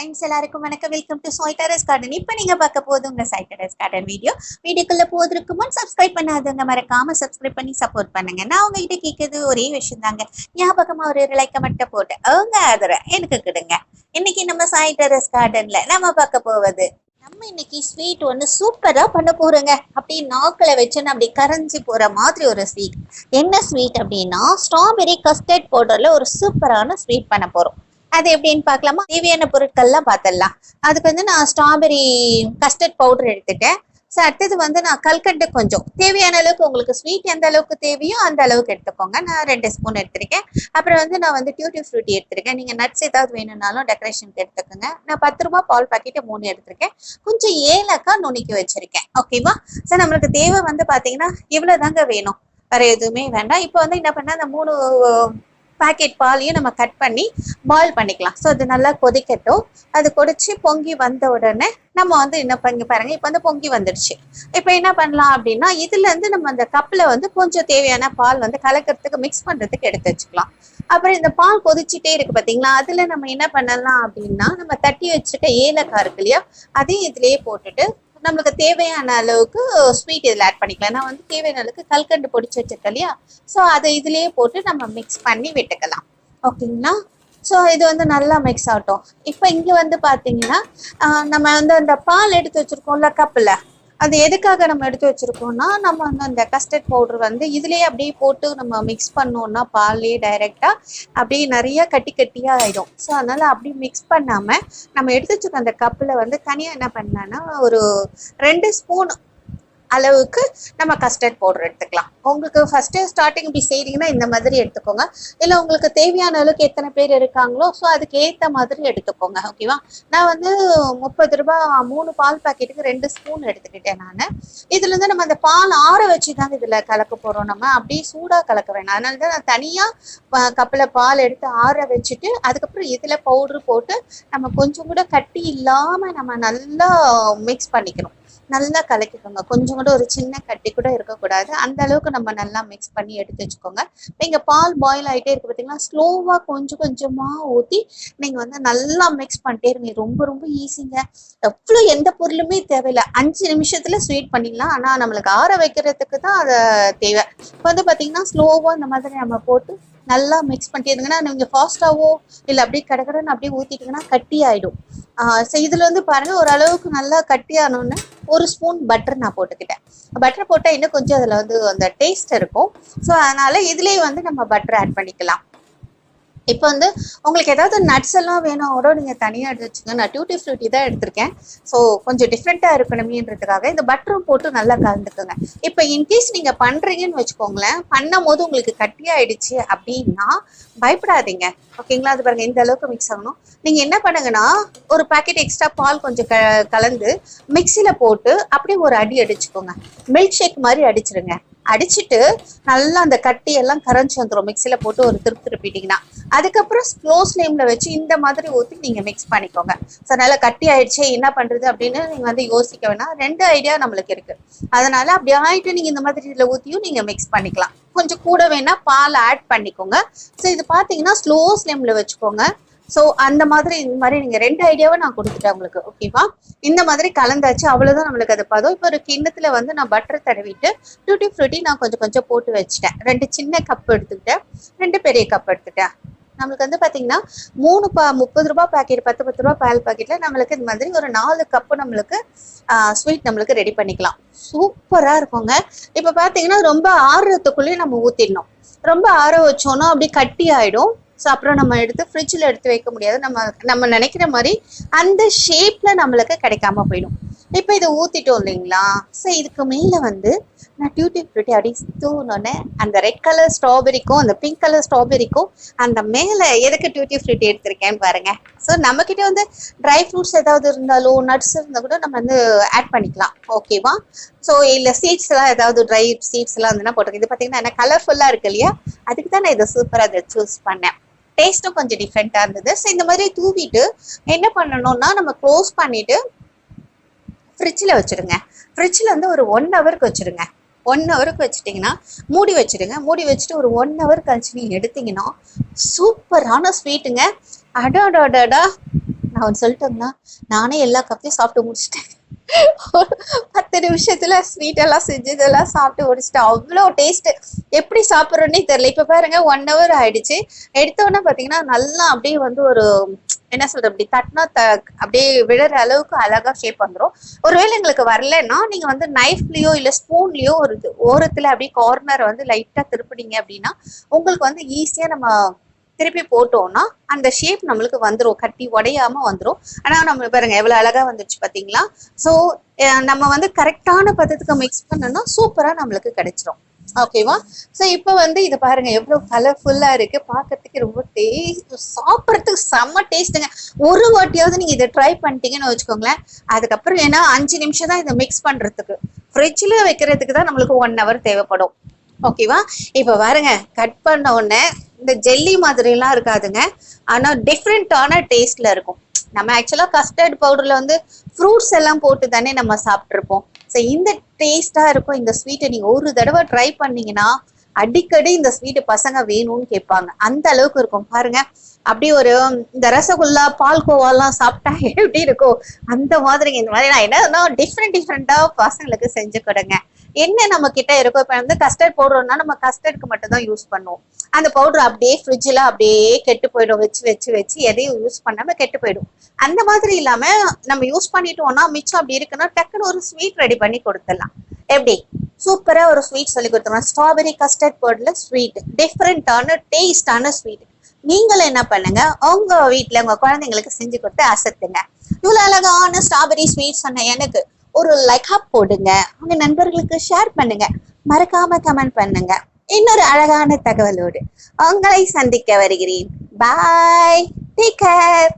Friends எல்லாருக்கும் வணக்கம். Welcome to Sai terrace garden. இப்போ நீங்கள் பார்க்க போது உங்கள் சாய் டெரஸ் கார்டன் வீடியோக்குள்ளே போவதற்கு முன் சப்ஸ்கிரைப் பண்ணாதவங்க மறக்காமல் சப்ஸ்கிரைப் பண்ணி சப்போர்ட் பண்ணுங்க. நான் உங்ககிட்ட கேட்குறது ஒரே விஷயம் தாங்க, ஞாபகமாக ஒரு லைக்கை மட்டும் போட்டு அவங்க ஆதரவை எனக்கு கொடுங்க. இன்னைக்கு நம்ம சாய் டெரஸ் கார்டன்ல நம்ம பார்க்க போவது நம்ம இன்னைக்கு ஸ்வீட் ஒன்று சூப்பராக பண்ண போறோங்க. அப்படி நாக்கில் வச்சுன்னு அப்படி கரைஞ்சி போற மாதிரி ஒரு ஸ்வீட். என்ன ஸ்வீட் அப்படின்னா ஸ்ட்ராபெரி கஸ்டர்ட் பவுடர்ல ஒரு சூப்பரான ஸ்வீட் பண்ண போறோம். அது எப்படின்னு பார்க்கலாமா? தேவையான பொருட்கள்லாம் பார்த்துடலாம். அதுக்கு வந்து நான் ஸ்ட்ராபெரி கஸ்டர்ட் பவுடர் எடுத்துட்டேன். ஸோ அடுத்தது வந்து நான் கல்கண்டு கொஞ்சம் தேவையான அளவுக்கு, உங்களுக்கு ஸ்வீட் எந்த அளவுக்கு தேவையோ அந்த அளவுக்கு எடுத்துக்கோங்க. நான் 2 ஸ்பூன் எடுத்திருக்கேன். அப்புறம் வந்து நான் வந்து டியூட்டி ஃப்ரூட்டி எடுத்திருக்கேன். நீங்கள் நட்ஸ் ஏதாவது வேணும்னாலும் டெக்கரேஷனுக்கு எடுத்துக்கோங்க. நான் 10 ரூபாய் பால் பாக்கெட்டு 3 எடுத்திருக்கேன். கொஞ்சம் ஏலக்காய் நுணுக்கி வச்சிருக்கேன். ஓகேவா? ஸோ நம்மளுக்கு தேவை வந்து பார்த்தீங்கன்னா இவ்வளோ தாங்க வேணும், வேற எதுவுமே வேண்டாம். இப்போ வந்து என்ன பண்ணால் அந்த 3 பாக்கெட் பாலையும் நம்ம கட் பண்ணி பாயில் பண்ணிக்கலாம். ஸோ அது நல்லா கொதிக்கட்டும். அது கொதிச்சு பொங்கி வந்த உடனே நம்ம வந்து என்ன பண்ணி பாருங்க, இப்போ வந்து பொங்கி வந்துடுச்சு. இப்போ என்ன பண்ணலாம் அப்படின்னா இதுல இருந்து நம்ம அந்த கப்ல வந்து கொஞ்சம் தேவையான பால் வந்து கலக்கிறதுக்கு மிக்ஸ் பண்றதுக்கு எடுத்து வச்சுக்கலாம். அப்புறம் இந்த பால் கொதிச்சுட்டே இருக்கு பாத்தீங்களா, அதுல நம்ம என்ன பண்ணலாம் அப்படின்னா நம்ம தட்டி வச்சுக்க ஏலக்காய் இருக்கு இல்லையா, அதையும் இதுலயே போட்டுட்டு நம்மளுக்கு தேவையான அளவுக்கு ஸ்வீட் இதில் ஆட் பண்ணிக்கலாம். நான் வந்து தேவையான அளவுக்கு கல்கண்டு பொடிச்சு வச்சிருக்கேன் இல்லையா, ஸோ அதை இதுலேயே போட்டு நம்ம மிக்ஸ் பண்ணி விட்டுக்கலாம். ஓகேங்களா? ஸோ இது வந்து நல்லா மிக்ஸ் ஆகட்டும். இப்போ இங்கே வந்து பார்த்தீங்கன்னா நம்ம வந்து அந்த பால் எடுத்து வச்சுருக்கோம்ல கப்பில், அது எதுக்காக நம்ம எடுத்து வச்சிருக்கோம்னா நம்ம வந்து அந்த கஸ்டர்ட் பவுடர் வந்து இதுலேயே அப்படியே போட்டு நம்ம மிக்ஸ் பண்ணோம்னா பால்லேயே டைரெக்டாக அப்படியே நிறைய கட்டி கட்டியாக ஆகிடும். ஸோ அதனால் அப்படி மிக்ஸ் பண்ணாமல் நம்ம எடுத்து வச்சுருக்க அந்த கப்பில் வந்து தனியாக என்ன பண்ணலான்னா ஒரு 2 ஸ்பூன் அளவுக்கு நம்ம கஸ்டர்ட் பவுடர் எடுத்துக்கலாம். உங்களுக்கு ஃபர்ஸ்ட் ஸ்டார்டிங் இப்படி செய்றீங்கன்னா இந்த மாதிரி எடுத்துக்கோங்க. இல்லை உங்களுக்கு தேவையான அளவுக்கு எத்தனை பேர் இருக்காங்களோ ஸோ அதுக்கு ஏற்ற மாதிரி எடுத்துக்கோங்க. ஓகேவா? நான் வந்து 30 ரூபாய் 3 பால் பாக்கெட்டுக்கு 2 ஸ்பூன் எடுத்துக்கிட்டேன் நான். இதுல இருந்து நம்ம அந்த பால் ஆற வச்சுதாங்க இதுல கலக்க போறோம். நம்ம அப்படியே சூடா கலக்க வேணாம். அதனால தான் நான் தனியா கப்பில் பால் எடுத்து ஆற வச்சுட்டு அதுக்கப்புறம் இதுல பவுடர் போட்டு நம்ம கொஞ்சம் கூட கட்டி இல்லாம நம்ம நல்லா மிக்ஸ் பண்ணிக்கணும். நல்லா கலக்கிக்கோங்க. கொஞ்சம் கூட ஒரு சின்ன கட்டி கூட இருக்கக்கூடாது. அந்த அளவுக்கு நம்ம நல்லா மிக்ஸ் பண்ணி எடுத்து வச்சுக்கோங்க. இப்போ இங்கே பால் பாயில் ஆகிட்டே இருக்கு பார்த்தீங்கன்னா, ஸ்லோவாக கொஞ்சம் கொஞ்சமாக ஊற்றி நீங்கள் வந்து நல்லா மிக்ஸ் பண்ணிட்டே இருங்க. ரொம்ப ரொம்ப ஈஸிங்க. எவ்வளோ எந்த பொருளுமே தேவையில்லை. 5 நிமிஷத்துல ஸ்வீட் பண்ணிடலாம். ஆனால் நம்மளுக்கு ஆற வைக்கிறதுக்கு தான் அதை தேவை. இப்போ வந்து பார்த்தீங்கன்னா ஸ்லோவாக இந்த மாதிரி நம்ம போட்டு நல்லா மிக்ஸ் பண்ணிட்டே இருங்கன்னா, நீங்கள் ஃபாஸ்ட்டாவோ இல்லை அப்படியே கடகடன்னு அப்படியே ஊற்றிட்டிங்கன்னா கட்டி ஆகிடும். ஸோ இதில் வந்து பாருங்கள் ஓரளவுக்கு நல்லா கட்டி ஆனோன்னு 1 ஸ்பூன் பட்டர் நான் போட்டுக்கிட்டேன். பட்டர் போட்டால் இன்னும் கொஞ்சம் அதில் வந்து அந்த டேஸ்ட் இருக்கும். ஸோ அதனால இதுலேயே வந்து நம்ம பட்டர் ஆட் பண்ணிக்கலாம். இப்போ வந்து உங்களுக்கு ஏதாவது நட்ஸ் எல்லாம் வேணும் கூட நீங்கள் தனியாக எடுத்து வச்சுங்க. நான் டியூட்டி ஃப்ரூட்டி தான் எடுத்திருக்கேன். ஸோ கொஞ்சம் டிஃப்ரெண்ட்டாக இருக்கணுமேன்றதுக்காக இந்த பட்டரும் போட்டு நல்லா கலந்துக்குங்க. இப்போ இன்கேஸ் நீங்கள் பண்ணுறீங்கன்னு வச்சுக்கோங்களேன், பண்ணும் போது உங்களுக்கு கட்டியாயிடுச்சு அப்படின்னா பயப்படாதீங்க. ஓகேங்களா? அது பாருங்க இந்த அளவுக்கு மிக்ஸ் ஆகணும். நீங்கள் என்ன பண்ணுங்கன்னா ஒரு பாக்கெட் எக்ஸ்ட்ரா பால் கொஞ்சம் கலந்து மிக்சியில் போட்டு அப்படியே ஒரு அடி அடிச்சுக்கோங்க. மில்க் ஷேக் மாதிரி அடிச்சிருங்க. அடிச்சுட்டு நல்லா அந்த கட்டி எல்லாம் கரைஞ்சி வந்துடும். மிக்சியில் போட்டு ஒரு திருப்பிட்டீங்கன்னா அதுக்கப்புறம் ஸ்லோ ஃப்ளேமில் வச்சு இந்த மாதிரி ஊற்றி நீங்கள் மிக்ஸ் பண்ணிக்கோங்க. ஸோ நல்லா கட்டி ஆயிடுச்சு என்ன பண்ணுறது அப்படின்னு நீங்கள் வந்து யோசிக்க வேணாம். 2 ஐடியா நம்மளுக்கு இருக்குது. அதனால அப்படி ஆகிட்டு நீங்கள் இந்த மாதிரி இதில் ஊற்றியும் நீங்கள் மிக்ஸ் பண்ணிக்கலாம். கொஞ்சம் கூட வேணால் பால் ஆட் பண்ணிக்கோங்க. ஸோ இது பார்த்தீங்கன்னா ஸ்லோ ஃப்ளேமில் வச்சுக்கோங்க. ஸோ அந்த மாதிரி இந்த மாதிரி நீங்கள் 2 ஐடியாவை நான் கொடுத்துட்டேன் உங்களுக்கு. ஓகேவா? இந்த மாதிரி கலந்தாச்சு. அவ்வளோதான் நம்மளுக்கு அது பதம். இப்போ ஒரு கிண்ணத்தில் வந்து நான் பட்டர் தடவிட்டு டியூட்டி ஃப்ரூட்டி நான் கொஞ்சம் கொஞ்சம் போட்டு வச்சுட்டேன். 2 சின்ன கப் எடுத்துக்கிட்டேன், 2 பெரிய கப் எடுத்துட்டேன். நம்மளுக்கு வந்து பார்த்தீங்கன்னா 30 ரூபாய் பாக்கெட் 10 ரூபாய் பால் பாக்கெட்டில் நம்மளுக்கு இந்த மாதிரி ஒரு 4 கப்பு நம்மளுக்கு ஸ்வீட் நம்மளுக்கு ரெடி பண்ணிக்கலாம். சூப்பராக இருக்குங்க. இப்போ பார்த்தீங்கன்னா ரொம்ப ஆறுறதுக்குள்ளேயே நம்ம ஊற்றிடணும். ரொம்ப ஆற வச்சோன்னா அப்படி கட்டி ஆகிடும். ஸோ அப்புறம் நம்ம எடுத்து ஃப்ரிட்ஜில் எடுத்து வைக்க முடியாது. நம்ம நினைக்கிற மாதிரி அந்த ஷேப்பில் நம்மளுக்கு கிடைக்காம போயிடும். இப்போ இதை ஊற்றிட்டோம் இல்லைங்களா? ஸோ இதுக்கு மேலே வந்து நான் டியூட்டி ஃப்ரூட்டி அப்படி தூனோடனே அந்த ரெட் கலர் ஸ்ட்ராபெரிக்கும் அந்த பிங்க் கலர் ஸ்ட்ராபெரிக்கும் அந்த மேலே எதுக்கு டியூட்டி ஃப்ரூட்டி எடுத்திருக்கேன்னு பாருங்க. ஸோ நம்மக்கிட்ட வந்து ட்ரை ஃப்ரூட்ஸ் ஏதாவது இருந்தாலும் நட்ஸ் இருந்தால் கூட நம்ம வந்து ஆட் பண்ணிக்கலாம். ஓகேவா? ஸோ இல்லை சீட்ஸ் எல்லாம் ஏதாவது ட்ரை சீட்ஸ் எல்லாம் இருந்துன்னா போட்டுருக்கு. இது பார்த்தீங்கன்னா என்ன கலர்ஃபுல்லாக இருக்கு இல்லையா, அதுக்கு தான் நான் இதை சூப்பராக அதை சூஸ் பண்ணேன். டேஸ்ட்டும் கொஞ்சம் டிஃப்ரெண்ட்டாக இருந்தது. ஸோ இந்த மாதிரி தூவிட்டு என்ன பண்ணணும்னா நம்ம க்ளோஸ் பண்ணிட்டு ஃப்ரிட்ஜில் வச்சுருங்க. ஃப்ரிட்ஜில் வந்து ஒரு 1 ஹவருக்கு வச்சுருங்க. 1 ஹவருக்கு வச்சுட்டிங்கன்னா மூடி வச்சுடுங்க. மூடி வச்சுட்டு ஒரு 1 ஹவர் கழிச்சு நீங்கள் எடுத்தீங்கன்னா சூப்பரான ஸ்வீட்டுங்க. அடாடாடாடா நான் ஒன்று சொல்லிட்டோம்னா, நானே எல்லா கப்பையும் சாப்பிட்டு முடிச்சிட்டேன். 10 நிமிஷத்துல ஸ்வீட் எல்லாம் செஞ்சதெல்லாம் சாப்பிட்டு முடிச்சிட்டேன். அவ்வளோ டேஸ்ட். எப்படி சாப்பிட்றோன்னே தெரியல. இப்ப பாருங்க 1 hour ஆயிடுச்சு. எடுத்தோன்னே பாத்தீங்கன்னா நல்லா அப்படியே வந்து ஒரு என்ன சொல்றது, அப்படி தட்டினா அப்படியே விழுற அளவுக்கு அழகா ஷேப் வந்துடும். ஒருவேளை எங்களுக்கு வரலன்னா நீங்க வந்து நைஃப்லயோ இல்ல ஸ்பூன்லயோ ஒரு ஓரத்துல அப்படியே கார்னர் வந்து லைட்டா திருப்பினீங்க அப்படின்னா உங்களுக்கு வந்து ஈஸியா நம்ம திருப்பி போட்டோம்னா அந்த ஷேப் நம்மளுக்கு வந்துடும், கட்டி உடையாம வந்துடும். ஆனா நம்ம பாருங்க எவ்வளவு அழகா வந்துருச்சு பாத்தீங்களா. ஸோ நம்ம வந்து கரெக்டான பதத்துக்கு மிக்ஸ் பண்ணோம்னா சூப்பரா நம்மளுக்கு கிடைச்சிரும். ஓகேவா. ஸோ இப்போ வந்து இதை பாருங்க எவ்வளவு கலர்ஃபுல்லா இருக்கு, பார்க்கறதுக்கு ரொம்ப டேஸ்ட், சாப்பிட்றதுக்கு செம்ம டேஸ்ட்டுங்க. ஒரு வாட்டியாவது நீங்க இதை ட்ரை பண்ணிட்டீங்கன்னு வச்சுக்கோங்களேன். அதுக்கப்புறம் ஏன்னா 5 நிமிஷம் தான் இதை மிக்ஸ் பண்றதுக்கு, ஃப்ரிட்ஜ்ல வைக்கிறதுக்கு தான் நம்மளுக்கு 1 hour தேவைப்படும். ஓகேவா. இப்ப பாருங்க கட் பண்ண உடனே இந்த ஜெல்லி மாதிரி எல்லாம் இருக்காதுங்க, ஆனா டிஃப்ரெண்டான டேஸ்ட்ல இருக்கும். நம்ம ஆக்சுவலா கஸ்டர்ட் பவுடர்ல வந்து ஃப்ரூட்ஸ் எல்லாம் போட்டு தானே நம்ம சாப்பிட்ருப்போம். ஸோ இந்த டேஸ்டா இருக்கும் இந்த ஸ்வீட்டை. நீங்க ஒரு தடவை ட்ரை பண்ணீங்கன்னா அடிக்கடி இந்த ஸ்வீட்டு பசங்க வேணும்னு கேட்பாங்க, அந்த அளவுக்கு இருக்கும். பாருங்க அப்படி ஒரு இந்த ரசகுல்லா பால்கோவாலாம் சாப்பிட்டா எப்படி இருக்கும் அந்த மாதிரி. இந்த மாதிரி நான் என்ன டிஃப்ரெண்டா பசங்களுக்கு செஞ்சு கொடுங்க. என்ன நம்ம கிட்ட இருக்கும், இப்ப வந்து கஸ்டர்ட் பவுடர்னா நம்ம கஸ்டர்டுக்கு மட்டும் தான் யூஸ் பண்ணுவோம். அந்த பவுடர் அப்படியே ஃப்ரிட்ஜ்ல அப்படியே கெட்டு போயிடும், வச்சு வச்சு வச்சு எதையும் யூஸ் பண்ணாம கெட்டு போயிடும். அந்த மாதிரி இல்லாம நம்ம யூஸ் பண்ணிட்டோம்னா மிச்சம் அப்படி இருக்குன்னா டக்குன்னு ஒரு ஸ்வீட் ரெடி பண்ணி கொடுத்துடலாம். எப்படி சூப்பரா ஒரு ஸ்வீட் சொல்லி கொடுத்துருவோம். ஸ்ட்ராபெரி கஸ்டர்ட் பவுடர்ல ஸ்வீட், டிஃப்ரெண்டான டேஸ்டான ஸ்வீட். நீங்களும் என்ன பண்ணுங்க, உங்க வீட்டுல உங்க குழந்தைங்களுக்கு செஞ்சு கொடுத்து அசத்துங்க. இவ்வளவு அழகான ஸ்ட்ராபெரி ஸ்வீட் சொன்ன எனக்கு ஒரு லைக்கா போடுங்க, உங்க நண்பர்களுக்கு ஷேர் பண்ணுங்க, மறக்காம கமெண்ட் பண்ணுங்க. இன்னொரு அழகான தகவலோடு உங்களை சந்திக்க வருகிறேன். பாய், டேக் கேர்.